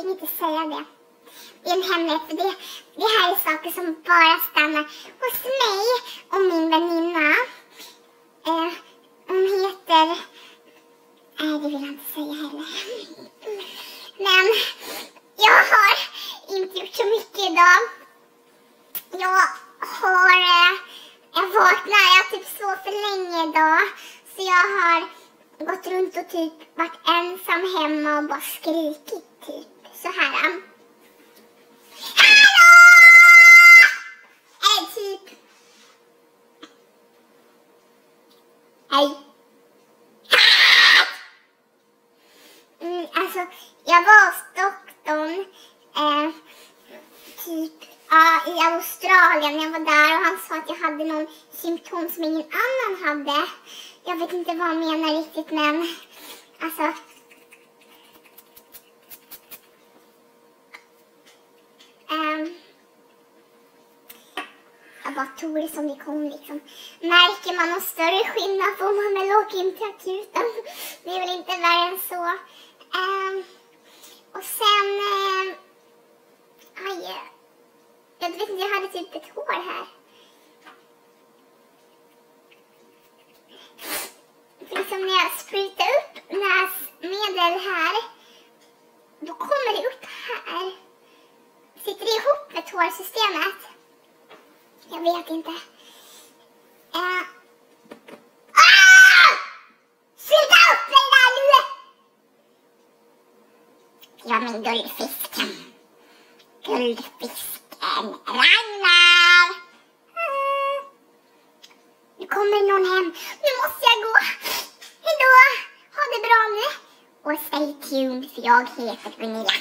tänker inte säga det. Det är en hemlighet, för det här är saker som bara stannar hos mig och min väninna. Hon heter... Nej, det vill jag inte säga heller. Men jag har inte gjort så mycket idag. Jag vaknade typ så för länge idag. Så jag har gått runt och typ varit ensam hemma och bara skrikit typ så här. Hallå! Typ. Hej. Alltså, jag var hos doktorn typ i Australien. Jag var där och han sa att jag hade någon symptom som ingen annan hade. Jag vet inte vad han menar riktigt, men alltså... jag bara tog det som det kom liksom. Märker man någon större skillnad får man väl åka in till akuten. Det är väl inte värre än så. Och sen... jag vet inte, jag hade typ ett hår här. För liksom när jag sprutar upp näsmedel här, då kommer det upp här. Sitter det ihop med hårsystemet? Jag vet inte. Sluta upp dig där nu! Ja, men guldfisken. Guldfisken. Ragnar! Nu kommer någon hem. Nu måste jag gå. Hejdå. Ha det bra nu. Och stay tuned, för jag heter Gunilla.